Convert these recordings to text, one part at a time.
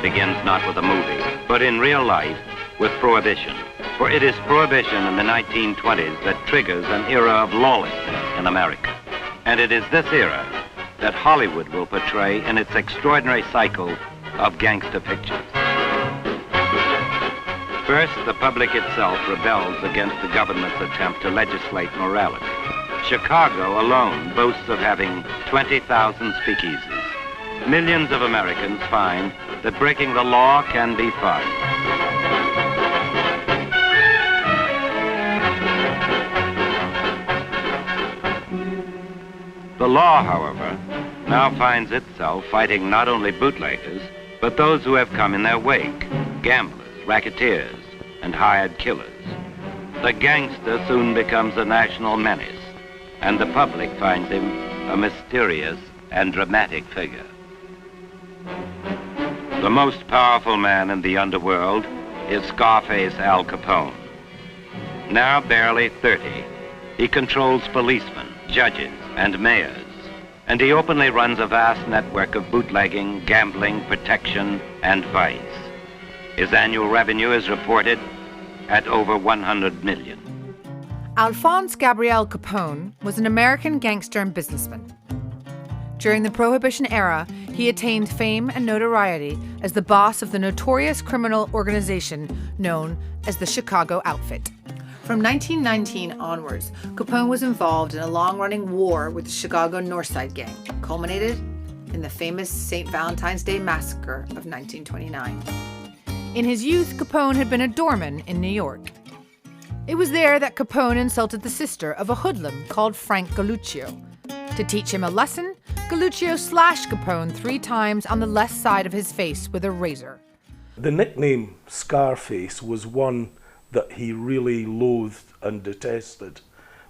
begins not with a movie, but in real life with prohibition. For it is prohibition in the 1920s that triggers an era of lawlessness in America. And it is this era that Hollywood will portray in its extraordinary cycle of gangster pictures. First, the public itself rebels against the government's attempt to legislate morality. Chicago alone boasts of having 20,000 speakeasies. Millions of Americans find that breaking the law can be fun. The law, however, now finds itself fighting not only bootleggers, but those who have come in their wake, gamblers, racketeers, and hired killers. The gangster soon becomes a national menace, and the public finds him a mysterious and dramatic figure. The most powerful man in the underworld is Scarface Al Capone. Now barely 30, he controls policemen, judges, and mayors, and he openly runs a vast network of bootlegging, gambling, protection, and vice. His annual revenue is reported at over 100 million. Alphonse Gabriel Capone was an American gangster and businessman. During the Prohibition era, he attained fame and notoriety as the boss of the notorious criminal organization known as the Chicago Outfit. From 1919 onwards, Capone was involved in a long-running war with the Chicago North Side Gang, culminated in the famous St. Valentine's Day Massacre of 1929. In his youth, Capone had been a doorman in New York. It was there that Capone insulted the sister of a hoodlum called Frank Galluccio. To teach him a lesson, Galluccio slashed Capone 3 times on the left side of his face with a razor. The nickname Scarface was one that he really loathed and detested,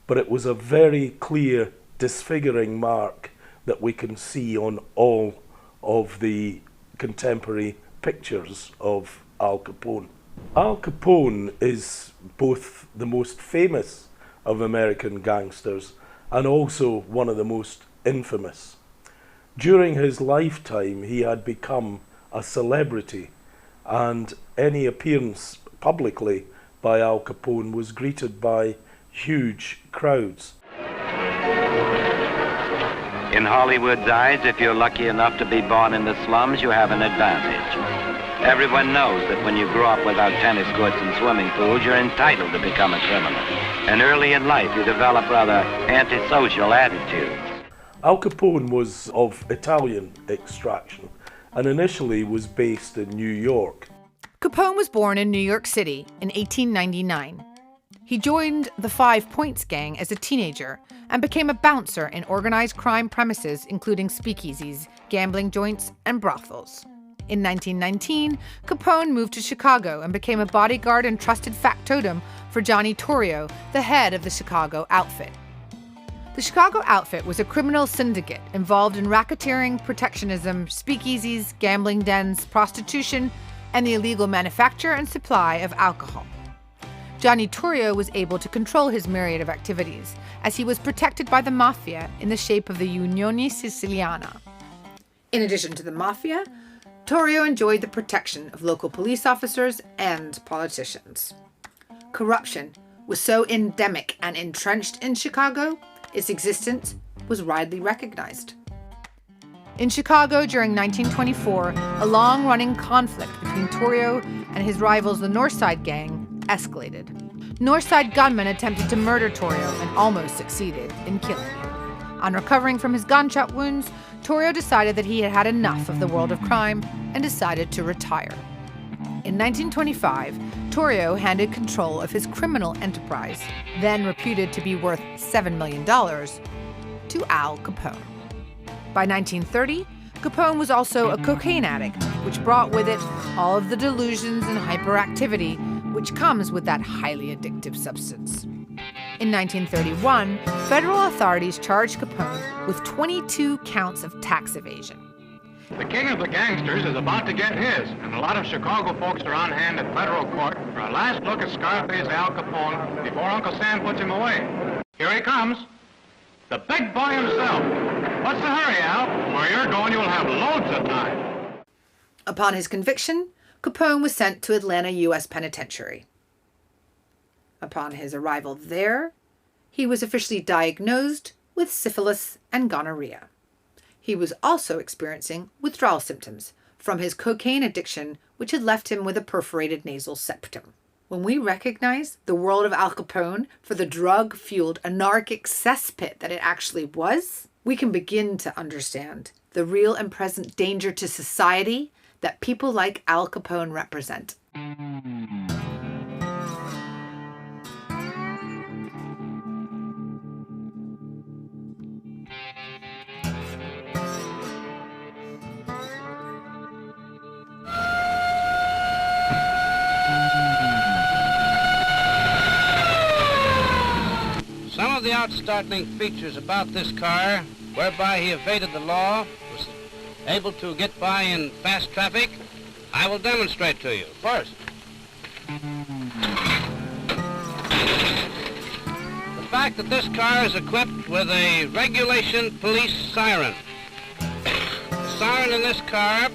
but it was a very clear disfiguring mark that we can see on all of the contemporary pictures of Al Capone. Al Capone is both the most famous of American gangsters and also one of the most infamous. During his lifetime, he had become a celebrity, and any appearance publicly by Al Capone was greeted by huge crowds. In Hollywood's eyes, if you're lucky enough to be born in the slums, you have an advantage. Everyone knows that when you grow up without tennis courts and swimming pools, you're entitled to become a criminal. And early in life, you develop rather antisocial attitudes. Al Capone was of Italian extraction and initially was based in New York. Capone was born in New York City in 1899. He joined the 5 Points gang as a teenager and became a bouncer in organized crime premises, including speakeasies, gambling joints, and brothels. In 1919, Capone moved to Chicago and became a bodyguard and trusted factotum for Johnny Torrio, the head of the Chicago Outfit. The Chicago Outfit was a criminal syndicate involved in racketeering, protectionism, speakeasies, gambling dens, prostitution, and the illegal manufacture and supply of alcohol. Johnny Torrio was able to control his myriad of activities, as he was protected by the mafia in the shape of the Unione Siciliana. In addition to the mafia, Torrio enjoyed the protection of local police officers and politicians. Corruption was so endemic and entrenched in Chicago, its existence was widely recognized. In Chicago during 1924, a long-running conflict between Torrio and his rivals, the North Side Gang, escalated. North Side gunmen attempted to murder Torrio and almost succeeded in killing him. On recovering from his gunshot wounds, Torrio decided that he had had enough of the world of crime and decided to retire. In 1925, Torrio handed control of his criminal enterprise, then reputed to be worth $7 million, to Al Capone. By 1930, Capone was also a cocaine addict, which brought with it all of the delusions and hyperactivity which comes with that highly addictive substance. In 1931, federal authorities charged Capone with 22 counts of tax evasion. The king of the gangsters is about to get his, and a lot of Chicago folks are on hand at federal court for a last look at Scarface Al Capone before Uncle Sam puts him away. Here he comes, the big boy himself. What's the hurry, Al? Where you're going, you'll have loads of time. Upon his conviction, Capone was sent to Atlanta U.S. Penitentiary. Upon his arrival there, he was officially diagnosed with syphilis and gonorrhea. He was also experiencing withdrawal symptoms from his cocaine addiction, which had left him with a perforated nasal septum. When we recognize the world of Al Capone for the drug-fueled anarchic cesspit that it actually was, we can begin to understand the real and present danger to society that people like Al Capone represent. Some of the outstartling features about this car, whereby he evaded the law, was able to get by in fast traffic, I will demonstrate to you. First, the fact that this car is equipped with a regulation police siren. The siren in this car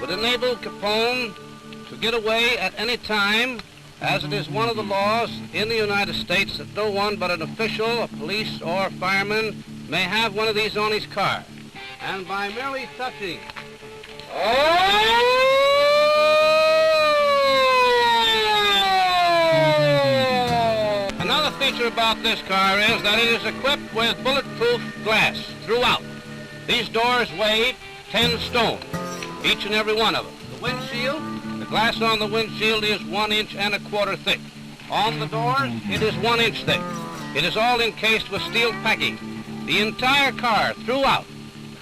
would enable Capone to get away at any time, as it is one of the laws in the United States that no one but an official, a police or fireman, may have one of these on his car. And by merely touching... Another feature about this car is that it is equipped with bulletproof glass throughout. These doors weigh 10 stone, each and every one of them. The windshield, the glass on the windshield is 1 1/4 inches thick. On the doors, it is 1 inch thick. It is all encased with steel packing. The entire car throughout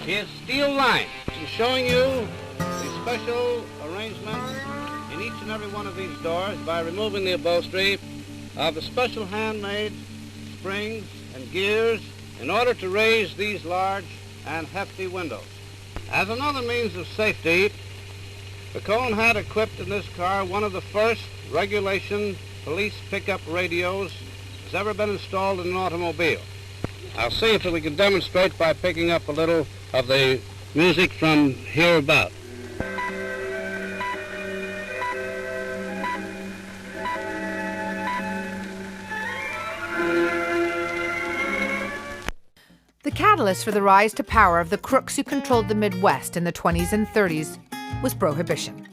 is steel lined. And showing you the special arrangement in each and every one of these doors by removing the upholstery of the special handmade springs and gears in order to raise these large and hefty windows. As another means of safety, Capone had equipped in this car one of the first regulation police pickup radios that's ever been installed in an automobile. I'll see if we can demonstrate by picking up a little of the music from hereabout. The catalyst for the rise to power of the crooks who controlled the Midwest in the 20s and 30s was prohibition.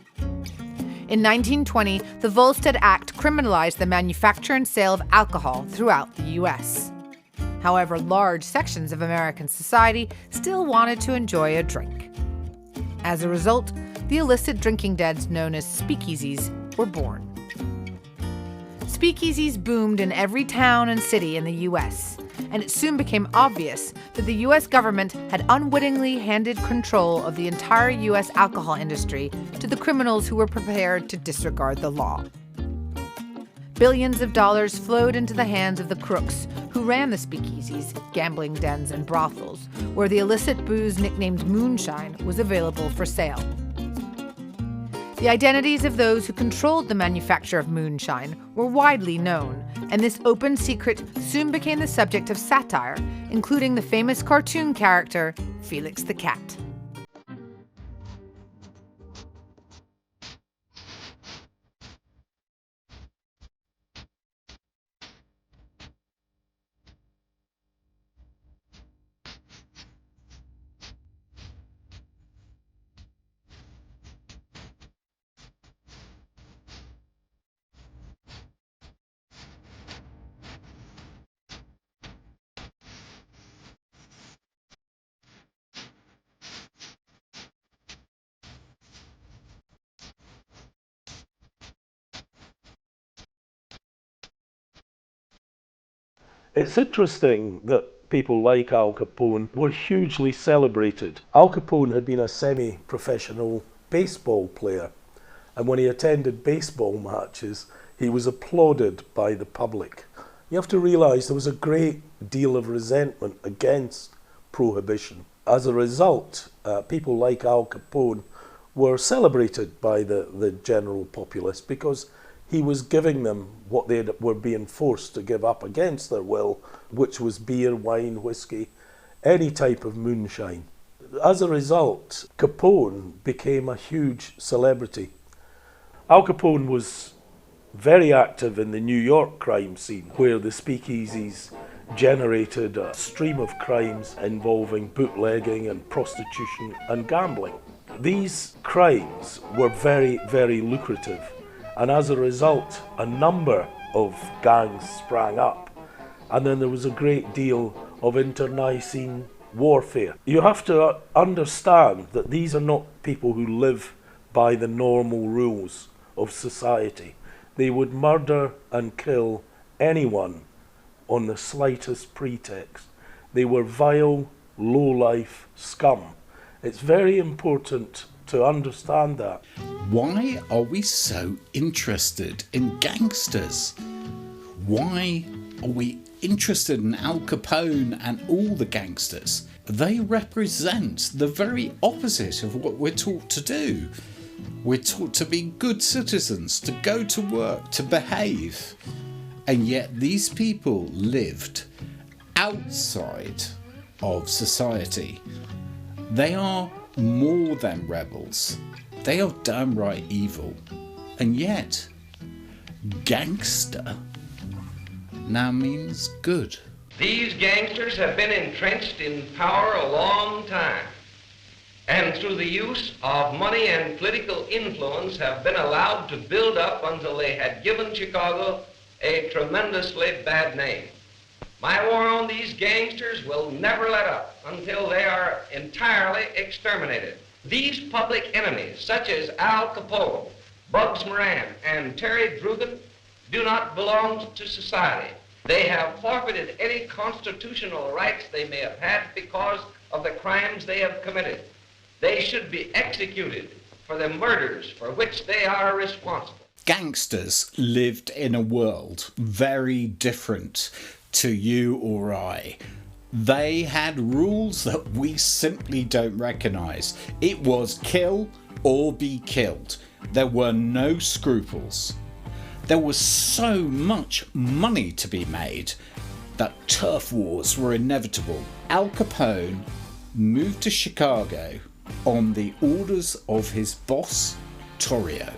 In 1920, the Volstead Act criminalized the manufacture and sale of alcohol throughout the U.S. However, large sections of American society still wanted to enjoy a drink. As a result, the illicit drinking dens known as speakeasies were born. Speakeasies boomed in every town and city in the U.S., and it soon became obvious that the U.S. government had unwittingly handed control of the entire U.S. alcohol industry to the criminals who were prepared to disregard the law. Billions of dollars flowed into the hands of the crooks who ran the speakeasies, gambling dens, and brothels, where the illicit booze nicknamed moonshine was available for sale. The identities of those who controlled the manufacture of moonshine were widely known, and this open secret soon became the subject of satire, including the famous cartoon character Felix the Cat. It's interesting that people like Al Capone were hugely celebrated. Al Capone had been a semi-professional baseball player, and when he attended baseball matches, he was applauded by the public. You have to realise there was a great deal of resentment against prohibition. As a result, people like Al Capone were celebrated by the general populace because he was giving them what they were being forced to give up against their will, which was beer, wine, whiskey, any type of moonshine. as a result, Capone became a huge celebrity. Al Capone was very active in the New York crime scene, where the speakeasies generated a stream of crimes involving bootlegging and prostitution and gambling. These crimes were very, very lucrative, and as a result, a number of gangs sprang up, and then there was a great deal of internecine warfare. You have to understand that these are not people who live by the normal rules of society. They would murder and kill anyone on the slightest pretext. They were vile, low-life scum. It's very important to understand that. Why are we so interested in gangsters? Why are we interested in Al Capone and all the gangsters? They represent the very opposite of what we're taught to do. We're taught to be good citizens, to go to work, to behave. And yet these people lived outside of society. They are more than rebels. They are downright evil. And yet, gangster now means good. These gangsters have been entrenched in power a long time, and through the use of money and political influence have been allowed to build up until they had given Chicago a tremendously bad name. My war on these gangsters will never let up until they are entirely exterminated. These public enemies, such as Al Capone, Bugs Moran, and Terry Drugan, do not belong to society. They have forfeited any constitutional rights they may have had because of the crimes they have committed. They should be executed for the murders for which they are responsible. Gangsters lived in a world very different to you or I. They had rules that we simply don't recognise. It was kill or be killed. There were no scruples. There was so much money to be made that turf wars were inevitable. Al Capone moved to Chicago on the orders of his boss, Torrio.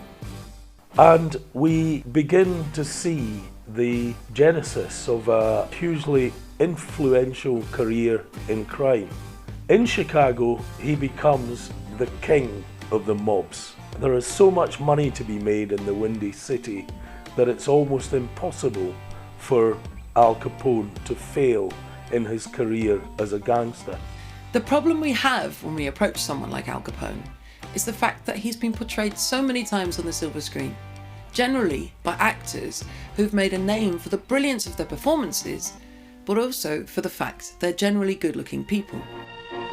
And we begin to see the genesis of a hugely influential career in crime. In Chicago, he becomes the king of the mobs. There is so much money to be made in the Windy City that it's almost impossible for Al Capone to fail in his career as a gangster. The problem we have when we approach someone like Al Capone is the fact that he's been portrayed so many times on the silver screen, generally by actors who've made a name for the brilliance of their performances, but also for the fact they're generally good-looking people.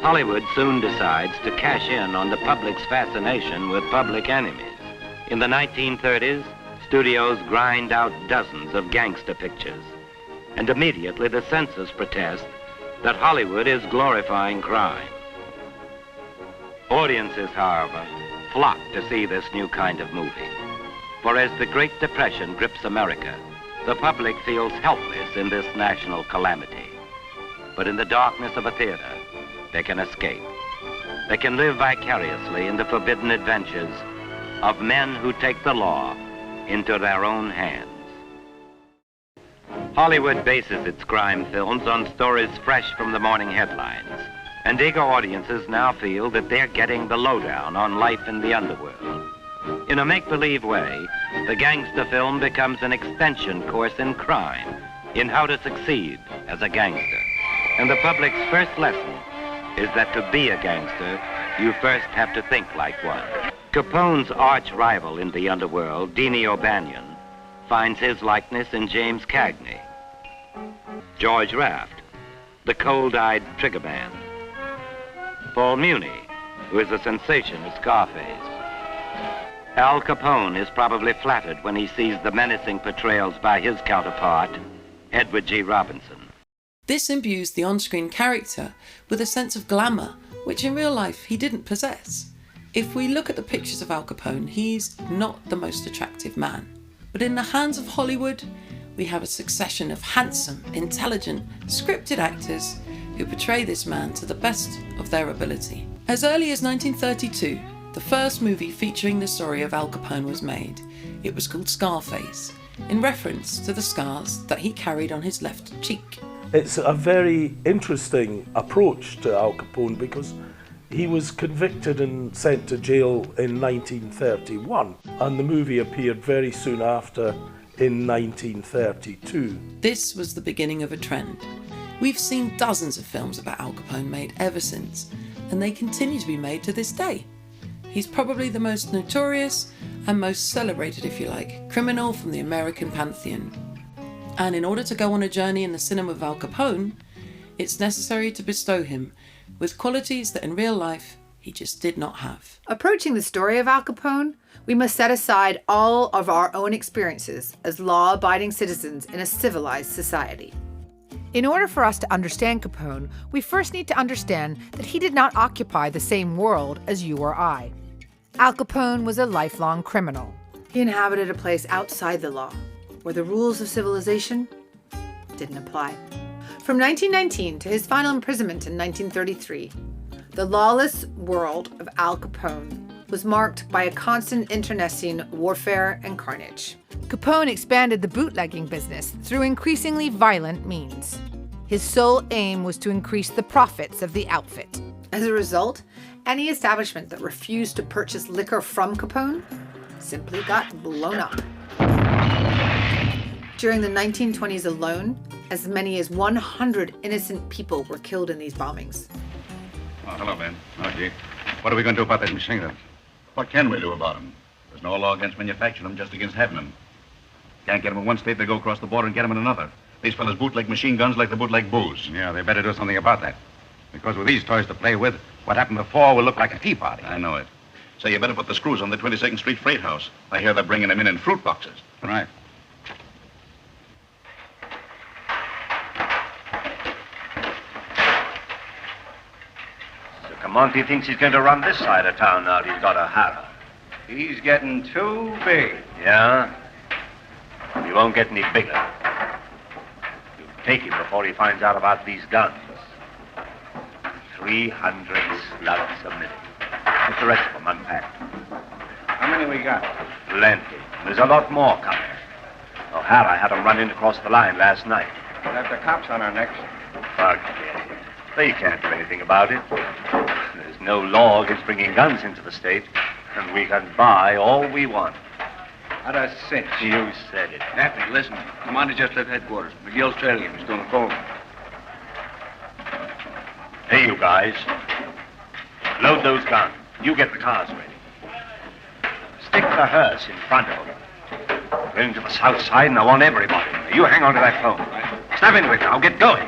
Hollywood soon decides to cash in on the public's fascination with public enemies. In the 1930s, studios grind out dozens of gangster pictures, and immediately the censors protest that Hollywood is glorifying crime. Audiences, however, flock to see this new kind of movie. For as the Great Depression grips America, the public feels helpless in this national calamity. But in the darkness of a theater, they can escape. They can live vicariously in the forbidden adventures of men who take the law into their own hands. Hollywood bases its crime films on stories fresh from the morning headlines, and eager audiences now feel that they're getting the lowdown on life in the underworld. In a make-believe way, the gangster film becomes an extension course in crime, in how to succeed as a gangster. And the public's first lesson is that to be a gangster, you first have to think like one. Capone's arch rival in the underworld, Deanie O'Banion, finds his likeness in James Cagney. George Raft, the cold-eyed triggerman. Paul Muni, who is a sensation as Scarface. Al Capone is probably flattered when he sees the menacing portrayals by his counterpart, Edward G. Robinson. This imbues the on-screen character with a sense of glamour, which in real life he didn't possess. If we look at the pictures of Al Capone, he's not the most attractive man. But in the hands of Hollywood, we have a succession of handsome, intelligent, scripted actors who portray this man to the best of their ability. As early as 1932, the first movie featuring the story of Al Capone was made. It was called Scarface, in reference to the scars that he carried on his left cheek. It's a very interesting approach to Al Capone because he was convicted and sent to jail in 1931, and the movie appeared very soon after in 1932. This was the beginning of a trend. We've seen dozens of films about Al Capone made ever since, and they continue to be made to this day. He's probably the most notorious and most celebrated, if you like, criminal from the American pantheon. And in order to go on a journey in the cinema of Al Capone, it's necessary to bestow him with qualities that in real life he just did not have. Approaching the story of Al Capone, we must set aside all of our own experiences as law-abiding citizens in a civilized society. In order for us to understand Capone, we first need to understand that he did not occupy the same world as you or I. Al Capone was a lifelong criminal. He inhabited a place outside the law, where the rules of civilization didn't apply. From 1919 to his final imprisonment in 1933, the lawless world of Al Capone was marked by a constant internecine warfare and carnage. Capone expanded the bootlegging business through increasingly violent means. His sole aim was to increase the profits of the outfit. As a result, any establishment that refused to purchase liquor from Capone simply got blown up. During the 1920s alone, as many as 100 innocent people were killed in these bombings. Oh, hello, Ben. Oh, gee. What are we going to do about these machine guns? What can we do about them? There's no law against manufacturing them, just against having them. Can't get them in one state, they go across the border and get them in another. These fellas bootleg machine guns like they bootleg booze. Yeah, they better do something about that. Because with these toys to play with, what happened before will look like a tea party. I know it. So you better put the screws on the 22nd Street Freight House. I hear they're bringing them in fruit boxes. Right. Monty thinks he's going to run this side of town now that he's got a harrow. He's getting too big. Yeah? He won't get any bigger. You take him before he finds out about these guns. 300 slugs a minute. What's the rest of them unpacked? How many we got? Plenty. There's a lot more coming. O'Hara had them run in across the line last night. We'll have the cops on our necks. Forget it. They can't do anything about it. There's no law against bringing guns into the state, and we can buy all we want. What a cinch. You said it. Daphne, listen. Commander just left headquarters. McGill's trailing him. He's still on the phone. Hey, you guys. Load those guns. You get the cars ready. Stick the hearse in front of them. We're into the south side, and I want everybody. You hang on to that phone. Snap into it now. Get going.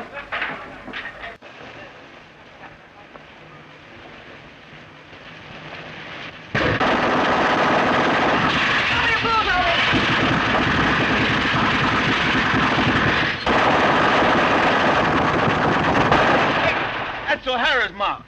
O'Hara's mob.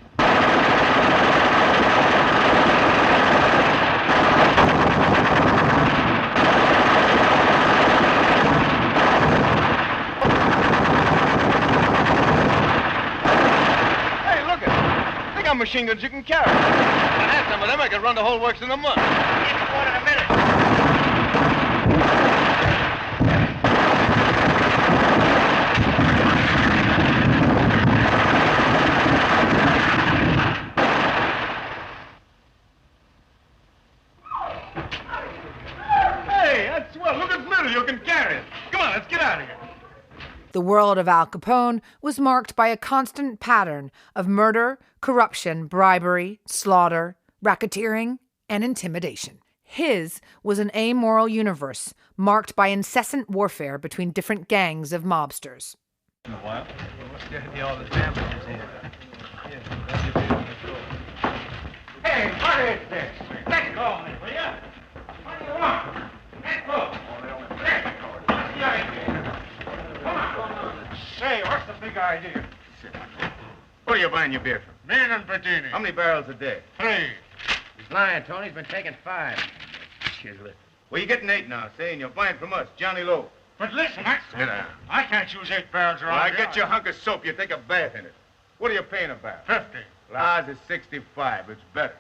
Hey, look it. They got machine guns you can carry. If I had some of them, I could run the whole works in a month. Get to one in a minute. The world of Al Capone was marked by a constant pattern of murder, corruption, bribery, slaughter, racketeering, and intimidation. His was an amoral universe marked by incessant warfare between different gangs of mobsters. In a while. What's all the damages here? Hey, what is this? Let go, will ya? What do you want? Let go. Say, what's the big idea? What are you buying your beer for? Min and Bertini. How many barrels a day? 3. He's lying, Tony. He's been taking 5. Well, you're getting 8 now, see, and you're buying from us, Johnny Lowe. But listen, Sit down. I can't use 8 barrels around Well, I here. get you a hunk of soap. You take a bath in it. What are you paying about? 50. Ours is 65. It's better.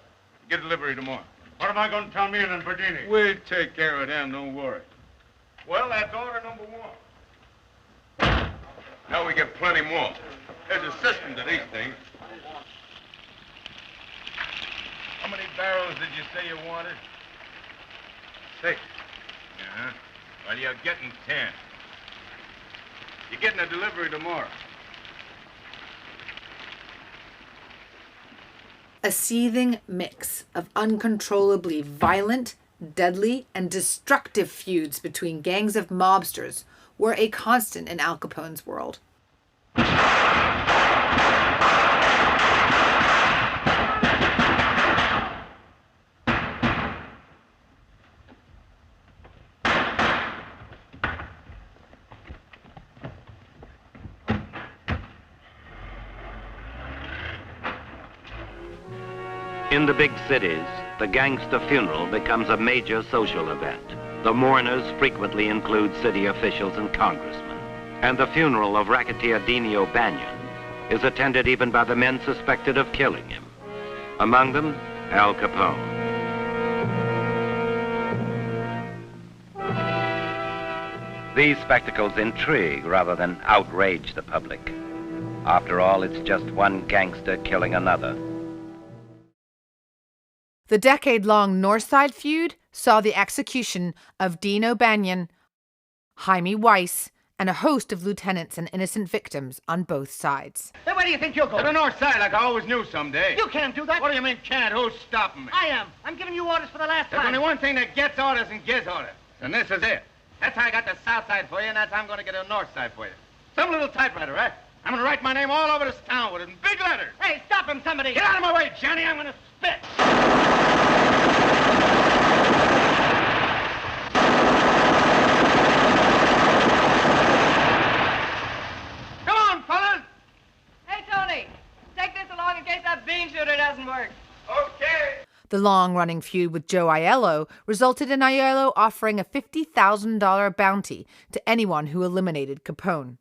Get delivery tomorrow. What am I going to tell me and Berdini? We'll take care of them, don't worry. Well, that's order number 1. Now we get plenty more. There's a system to these things. How many barrels did you say you wanted? 6. Uh-huh. Well, you're getting 10. You're getting a delivery tomorrow. A seething mix of uncontrollably violent, deadly, and destructive feuds between gangs of mobsters were a constant in Al Capone's world. In the big cities, the gangster funeral becomes a major social event. The mourners frequently include city officials and congressmen. And the funeral of racketeer Dino Banyan is attended even by the men suspected of killing him. Among them, Al Capone. These spectacles intrigue rather than outrage the public. After all, it's just one gangster killing another. The decade-long Northside feud saw the execution of Dino Banyan, Jaime Weiss, and a host of lieutenants and innocent victims on both sides. Hey, where do you think you're going? To the north side, like I always knew someday. You can't do that. What do you mean can't? Who's stopping me? I am. I'm giving you orders for the last There's time. only one thing that gets orders and gives orders, and this is it. That's how I got the south side for you, and that's how I'm going to get the north side for you. Some little typewriter, right? I'm going to write my name all over this town with it in big letters. Hey, stop him, somebody. Get out of my way, Johnny. I'm going to spit. Come on, fellas. Hey, Tony, take this along in case that bean shooter doesn't work. Okay. The long-running feud with Joe Aiello resulted in Aiello offering a $50,000 bounty to anyone who eliminated Capone.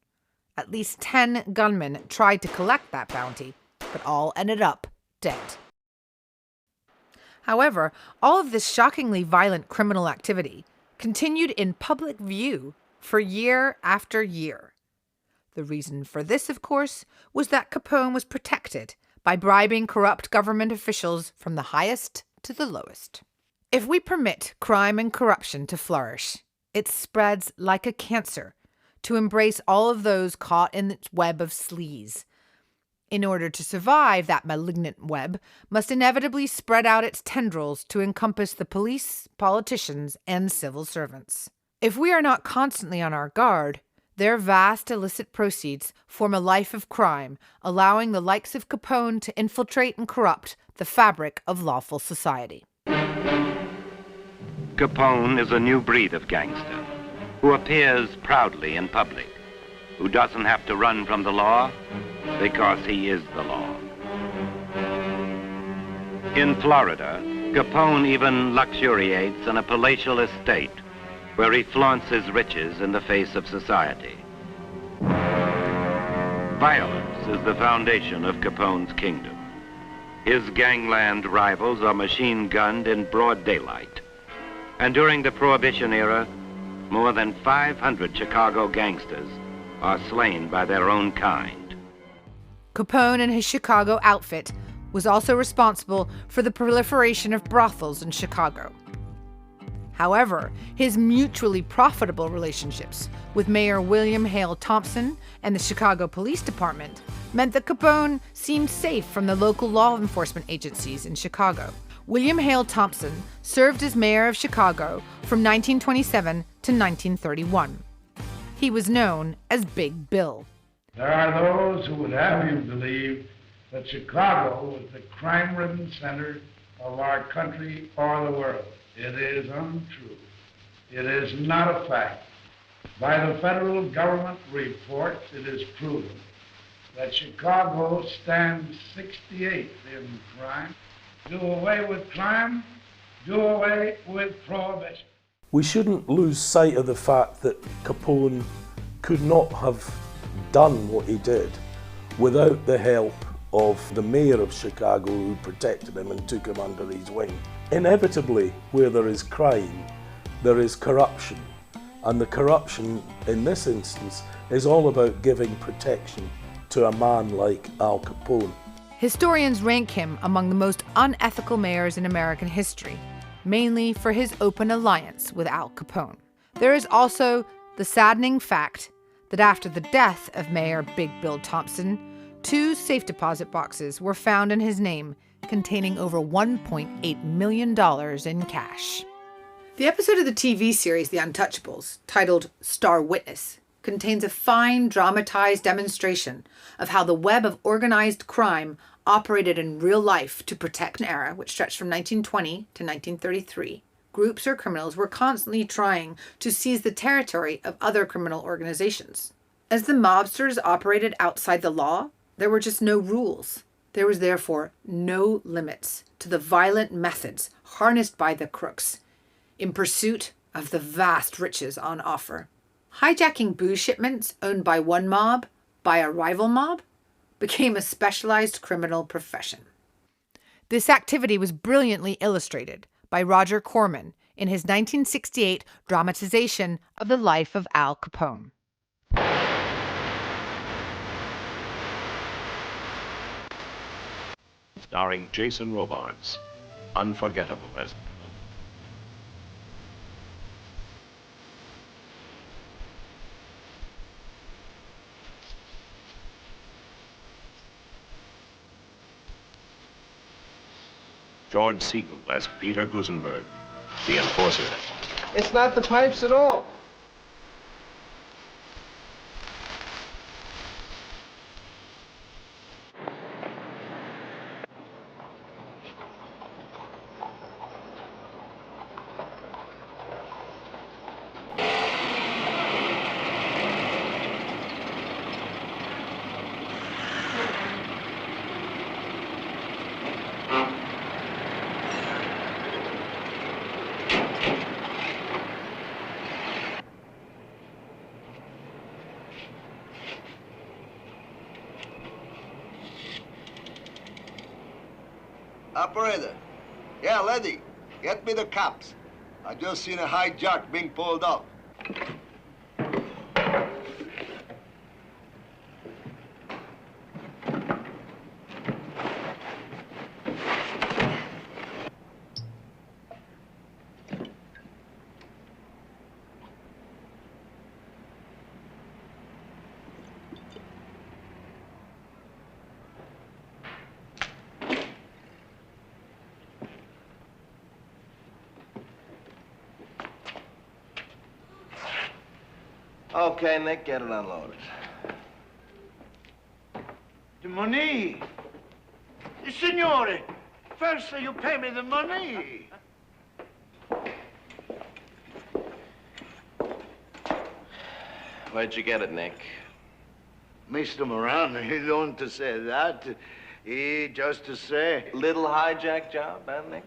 At least 10 gunmen tried to collect that bounty, but all ended up dead. However, all of this shockingly violent criminal activity continued in public view for year after year. The reason for this, of course, was that Capone was protected by bribing corrupt government officials from the highest to the lowest. If we permit crime and corruption to flourish, it spreads like a cancer to embrace all of those caught in its web of sleaze. In order to survive, that malignant web must inevitably spread out its tendrils to encompass the police, politicians, and civil servants. If we are not constantly on our guard, their vast illicit proceeds form a life of crime, allowing the likes of Capone to infiltrate and corrupt the fabric of lawful society. Capone is a new breed of gangster who appears proudly in public, who doesn't have to run from the law because he is the law. In Florida, Capone even luxuriates in a palatial estate where he flaunts his riches in the face of society. Violence is the foundation of Capone's kingdom. His gangland rivals are machine-gunned in broad daylight. And during the Prohibition era, more than 500 Chicago gangsters are slain by their own kind. Capone and his Chicago outfit was also responsible for the proliferation of brothels in Chicago. However, his mutually profitable relationships with Mayor William Hale Thompson and the Chicago Police Department meant that Capone seemed safe from the local law enforcement agencies in Chicago. William Hale Thompson served as mayor of Chicago from 1927 to 1931. He was known as Big Bill. There are those who would have you believe that Chicago was the crime-ridden center of our country or the world. It is untrue. It is not a fact. By the federal government reports, it is proven that Chicago stands 68th in crime. Do away with crime, do away with prohibition. We shouldn't lose sight of the fact that Capone could not have done what he did without the help of the mayor of Chicago who protected him and took him under his wing. Inevitably, where there is crime, there is corruption. And the corruption in this instance is all about giving protection to a man like Al Capone. Historians rank him among the most unethical mayors in American history, mainly for his open alliance with Al Capone. There is also the saddening fact that after the death of Mayor Big Bill Thompson, 2 safe deposit boxes were found in his name containing over $1.8 million in cash. The episode of the TV series The Untouchables, titled Star Witness, contains a fine, dramatized demonstration of how the web of organized crime operated in real life to protect an era which stretched from 1920 to 1933. Groups or criminals were constantly trying to seize the territory of other criminal organizations. As the mobsters operated outside the law, there were just no rules. There was therefore no limits to the violent methods harnessed by the crooks in pursuit of the vast riches on offer. Hijacking booze shipments owned by one mob by a rival mob became a specialized criminal profession. This activity was brilliantly illustrated by Roger Corman in his 1968 dramatization of the life of Al Capone. Starring Jason Robards, unforgettable as George Siegel as Peter Gusenberg, the enforcer. It's not the pipes at all. Operator. Yeah, lady. Get me the cops. I just seen a hijack being pulled up. Okay, Nick, get it unloaded. The money. Signore, first you pay me the money. Where'd you get it, Nick? Mr. Moran, he don't to say that. He just to say. Little hijack job, huh, Nick?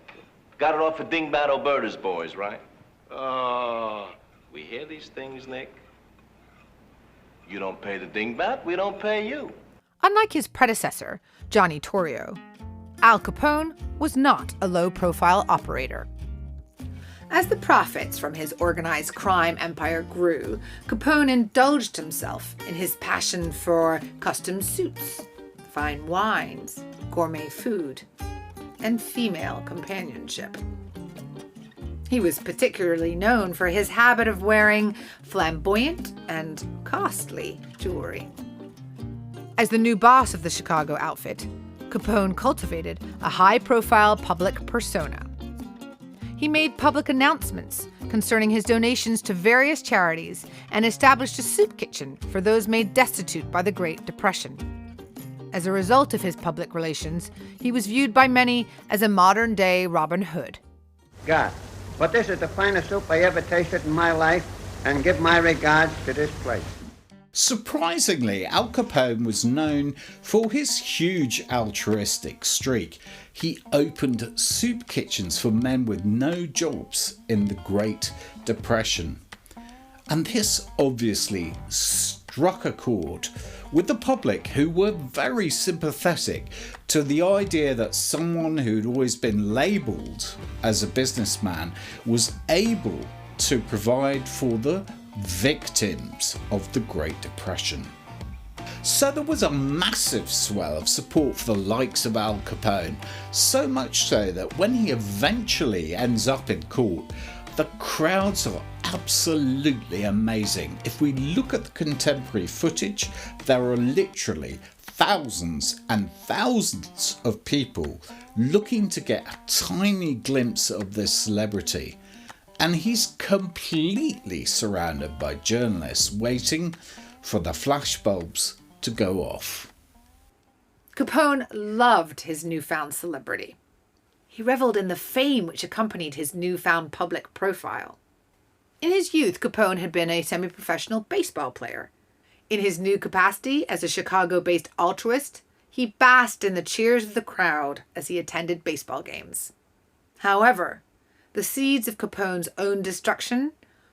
Got it off of Dingbat Alberta's boys, right? Oh. We hear these things, Nick. You don't pay the dingbat, we don't pay you. Unlike his predecessor, Johnny Torrio, Al Capone was not a low-profile operator. As the profits from his organized crime empire grew, Capone indulged himself in his passion for custom suits, fine wines, gourmet food, and female companionship. He was particularly known for his habit of wearing flamboyant and costly jewelry. As the new boss of the Chicago outfit, Capone cultivated a high-profile public persona. He made public announcements concerning his donations to various charities and established a soup kitchen for those made destitute by the Great Depression. As a result of his public relations, he was viewed by many as a modern-day Robin Hood. God, but this is the finest soup I ever tasted in my life, and give my regards to this place. Surprisingly, Al Capone was known for his huge altruistic streak. He opened soup kitchens for men with no jobs in the Great Depression. And this obviously struck a chord with the public, who were very sympathetic to the idea that someone who'd always been labelled as a businessman was able to provide for the victims of the Great Depression. So there was a massive swell of support for the likes of Al Capone, so much so that when he eventually ends up in court, the crowds are absolutely amazing. If we look at the contemporary footage, there are literally thousands and thousands of people looking to get a tiny glimpse of this celebrity. And he's completely surrounded by journalists waiting for the flashbulbs to go off. Capone loved his newfound celebrity. He reveled in the fame which accompanied his newfound public profile. In his youth, Capone had been a semi-professional baseball player. In his new capacity as a Chicago-based altruist, he basked in the cheers of the crowd as he attended baseball games. However, the seeds of Capone's own destruction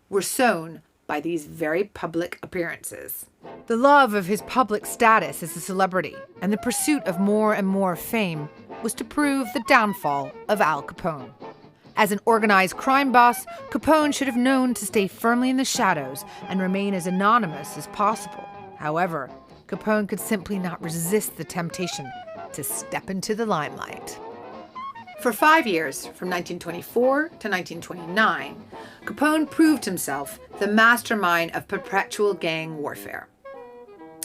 were sown by these very public appearances. The love of his public status as a celebrity and the pursuit of more and more fame was to prove the downfall of Al Capone. As an organized crime boss, Capone should have known to stay firmly in the shadows and remain as anonymous as possible. However, Capone could simply not resist the temptation to step into the limelight. For 5 years, from 1924 to 1929, Capone proved himself the mastermind of perpetual gang warfare.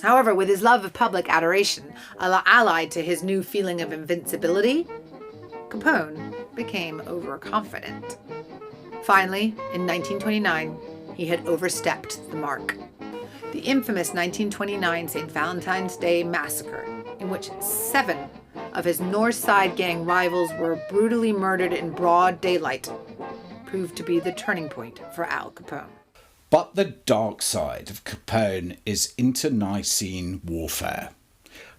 However, with his love of public adoration allied to his new feeling of invincibility, Capone became overconfident. Finally, in 1929, he had overstepped the mark. The infamous 1929 St. Valentine's Day massacre, in which 7 of his North Side gang rivals were brutally murdered in broad daylight, proved to be the turning point for Al Capone. But the dark side of Capone is internecine warfare.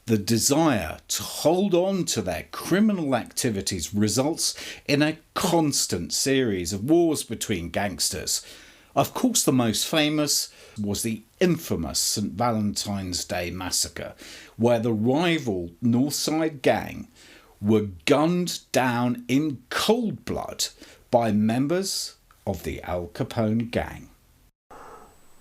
The desire to hold on to their criminal activities results in a constant series of wars between gangsters. Of course, the most famous was the infamous St. Valentine's Day massacre, where the rival Northside gang were gunned down in cold blood by members of the Al Capone gang.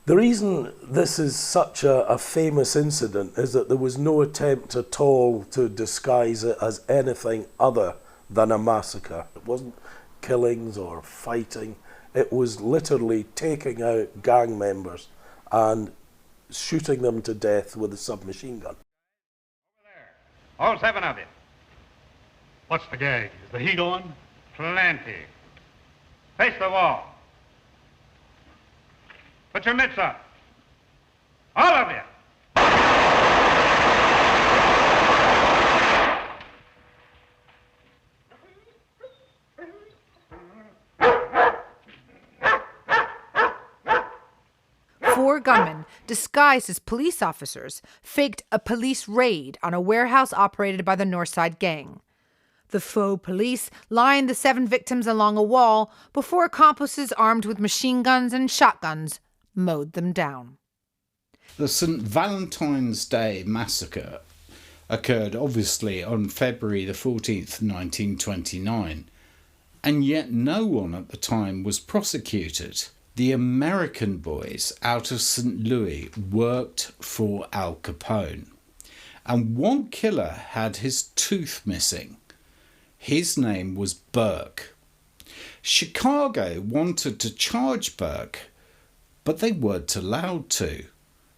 The reason this is such a famous incident is that there was no attempt at all to disguise it as anything other than a massacre. It wasn't killings or fighting. It was literally taking out gang members and shooting them to death with a submachine gun. All 7 of you. What's the gag? Is the heat on? Plenty. Face the wall. Put your mitts up. All of you. 4 gunmen, disguised as police officers, faked a police raid on a warehouse operated by the Northside gang. The faux police lined the 7 victims along a wall before accomplices armed with machine guns and shotguns mowed them down. The St. Valentine's Day massacre occurred obviously on February the 14th, 1929, and yet no one at the time was prosecuted. The American boys out of St. Louis worked for Al Capone, and one killer had his tooth missing. His name was Burke. Chicago wanted to charge Burke, but they weren't allowed to.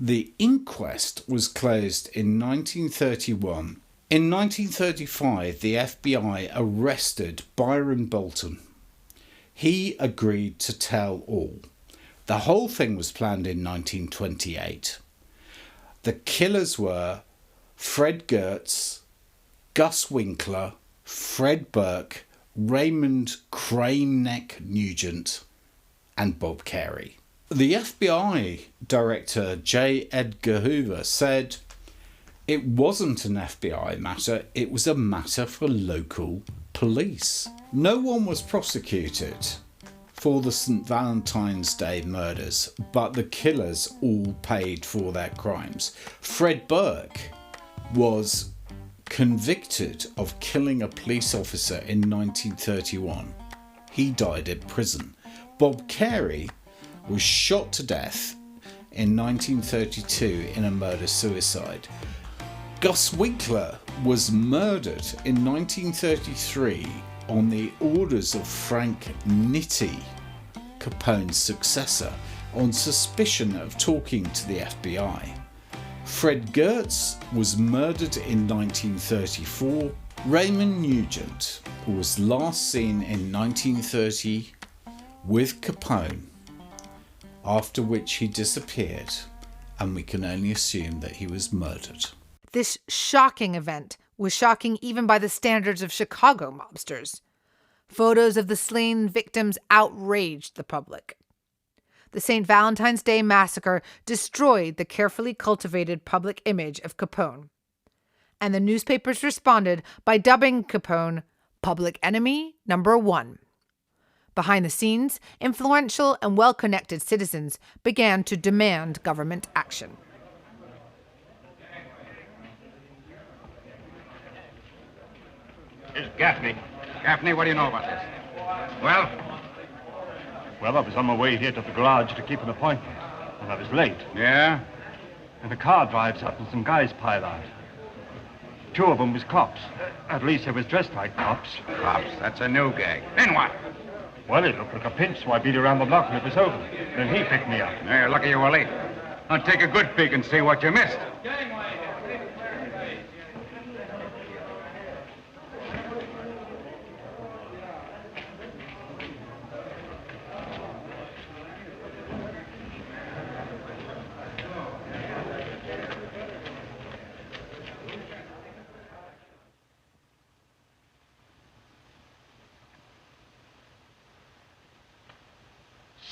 The inquest was closed in 1931. In 1935, the FBI arrested Byron Bolton. He agreed to tell all. The whole thing was planned in 1928. The killers were Fred Gertz, Gus Winkler, Fred Burke, Raymond Crane Neck Nugent, and Bob Carey. The FBI director J. Edgar Hoover said it wasn't an FBI matter, it was a matter for local police. No one was prosecuted for the St. Valentine's Day murders, but the killers all paid for their crimes. Fred Burke was convicted of killing a police officer in 1931. He died in prison. Bob Carey was shot to death in 1932 in a murder-suicide. Gus Winkler was murdered in 1933 on the orders of Frank Nitti, Capone's successor, on suspicion of talking to the FBI. Fred Gertz was murdered in 1934. Raymond Nugent was last seen in 1930 with Capone, after which he disappeared, and we can only assume that he was murdered. This shocking event was shocking even by the standards of Chicago mobsters. Photos of the slain victims outraged the public. The St. Valentine's Day massacre destroyed the carefully cultivated public image of Capone, and the newspapers responded by dubbing Capone Public Enemy Number 1. Behind the scenes, influential and well-connected citizens began to demand government action. Here's Gaffney. Gaffney, what do you know about this? Well? Well, I was on my way here to the garage to keep an appointment, and I was late. Yeah? And a car drives up and some guys pile out. 2 of them was cops. At least they was dressed like cops. Cops? That's a new gag. Then what? Well, it looked like a pinch, so I beat around the block and it was over. Then he picked me up. Yeah, you're lucky you were late. Now take a good peek and see what you missed.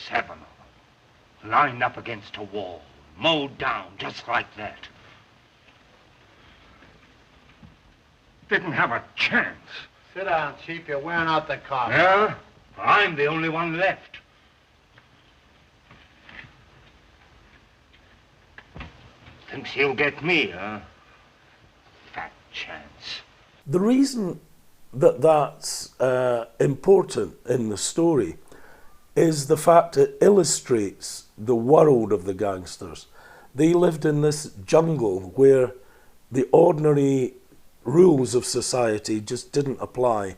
Seven of them, lined up against a wall, mowed down just like that. Didn't have a chance. Sit down, Chief. You're wearing out the car. Yeah? I'm the only one left. Thinks he'll get me, huh? Fat chance. The reason that that's important in the story is the fact it illustrates the world of the gangsters. They lived in this jungle where the ordinary rules of society just didn't apply.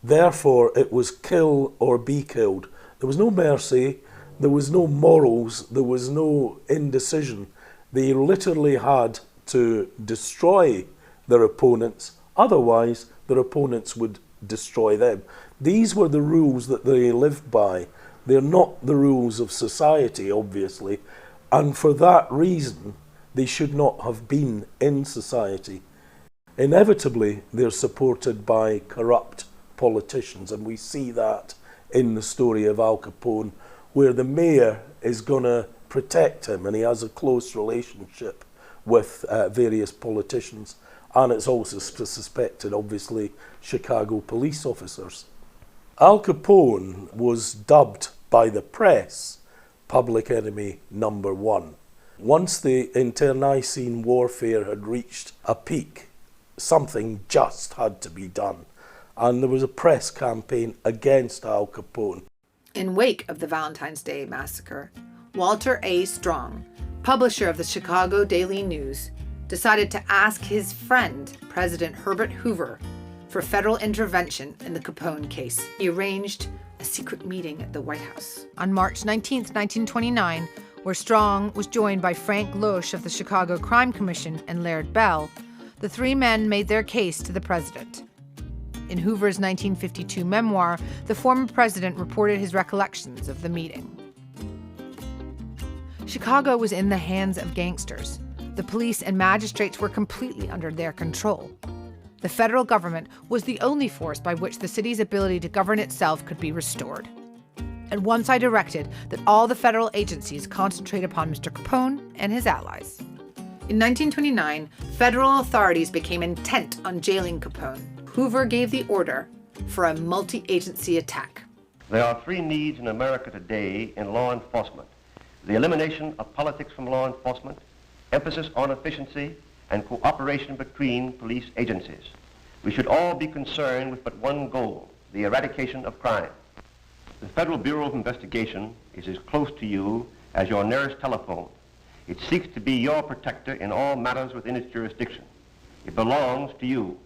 Therefore, it was kill or be killed. There was no mercy, there was no morals, there was no indecision. They literally had to destroy their opponents, otherwise their opponents would destroy them. These were the rules that they lived by. They're not the rules of society, obviously, and for that reason, they should not have been in society. Inevitably, they're supported by corrupt politicians, and we see that in the story of Al Capone, where the mayor is going to protect him, and he has a close relationship with various politicians, and it's also suspected, obviously, Chicago police officers. Al Capone was dubbed by the press Public Enemy Number 1. Once the internecine warfare had reached a peak, something just had to be done, and there was a press campaign against Al Capone. In wake of the Valentine's Day massacre, Walter A. Strong, publisher of the Chicago Daily News, decided to ask his friend, President Herbert Hoover, for federal intervention in the Capone case. He arranged a secret meeting at the White House. On March 19, 1929, where Strong was joined by Frank Loesch of the Chicago Crime Commission and Laird Bell, the 3 men made their case to the president. In Hoover's 1952 memoir, the former president reported his recollections of the meeting. Chicago was in the hands of gangsters. The police and magistrates were completely under their control. The federal government was the only force by which the city's ability to govern itself could be restored. At once I directed that all the federal agencies concentrate upon Mr. Capone and his allies. In 1929, federal authorities became intent on jailing Capone. Hoover gave the order for a multi-agency attack. There are three needs in America today in law enforcement: the elimination of politics from law enforcement, emphasis on efficiency, and cooperation between police agencies. We should all be concerned with but one goal: the eradication of crime. The Federal Bureau of Investigation is as close to you as your nearest telephone. It seeks to be your protector in all matters within its jurisdiction. It belongs to you.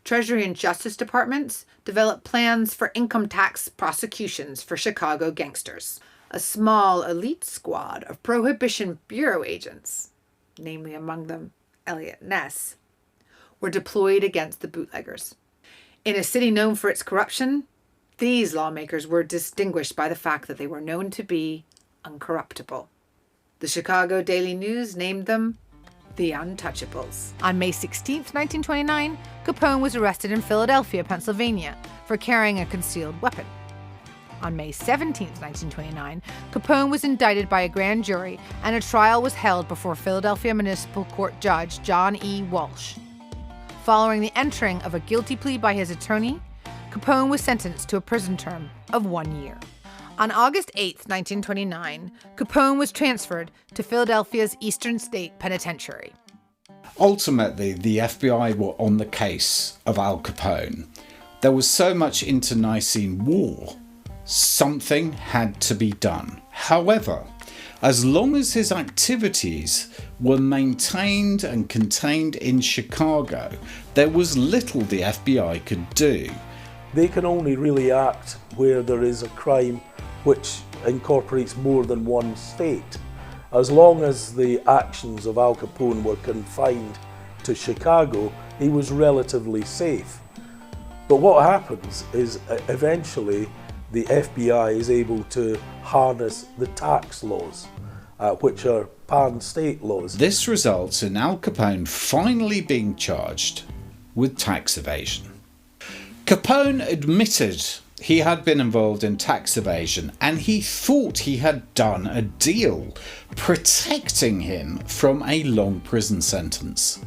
Treasury and Justice Departments developed plans for income tax prosecutions for Chicago gangsters. A small elite squad of Prohibition Bureau agents, namely among them Elliot Ness, were deployed against the bootleggers. In a city known for its corruption, these lawmakers were distinguished by the fact that they were known to be uncorruptible. The Chicago Daily News named them the Untouchables. On May 16, 1929, Capone was arrested in Philadelphia, Pennsylvania, for carrying a concealed weapon. On May 17, 1929, Capone was indicted by a grand jury, and a trial was held before Philadelphia Municipal Court Judge John E. Walsh. Following the entering of a guilty plea by his attorney, Capone was sentenced to a prison term of 1 year. On August 8, 1929, Capone was transferred to Philadelphia's Eastern State Penitentiary. Ultimately, the FBI were on the case of Al Capone. There was so much internecine war. Something had to be done. However, as long as his activities were maintained and contained in Chicago, there was little the FBI could do. They can only really act where there is a crime which incorporates more than one state. As long as the actions of Al Capone were confined to Chicago, he was relatively safe. But what happens is eventually the FBI is able to harness the tax laws, which are pan-state laws. This results in Al Capone finally being charged with tax evasion. Capone admitted he had been involved in tax evasion, and he thought he had done a deal protecting him from a long prison sentence.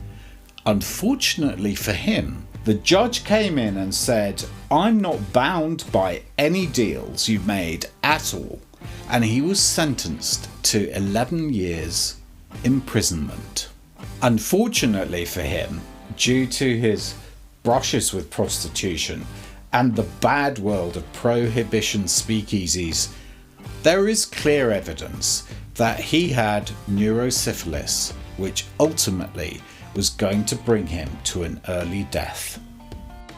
Unfortunately for him, the judge came in and said, "I'm not bound by any deals you made at all," and he was sentenced to 11 years imprisonment. Unfortunately for him, due to his brushes with prostitution and the bad world of prohibition speakeasies, there is clear evidence that he had neurosyphilis, which ultimately was going to bring him to an early death.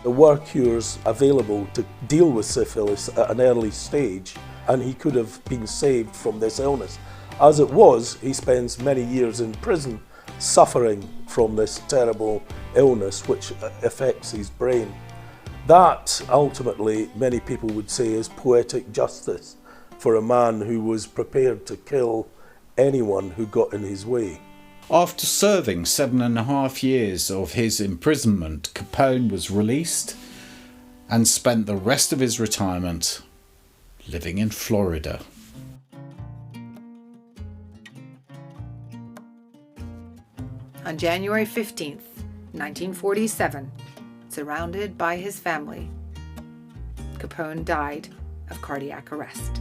There were cures available to deal with syphilis at an early stage, and he could have been saved from this illness. As it was, he spends many years in prison suffering from this terrible illness which affects his brain. That, ultimately, many people would say is poetic justice for a man who was prepared to kill anyone who got in his way. After serving 7.5 years of his imprisonment, Capone was released and spent the rest of his retirement living in Florida. On January 15th, 1947, surrounded by his family, Capone died of cardiac arrest.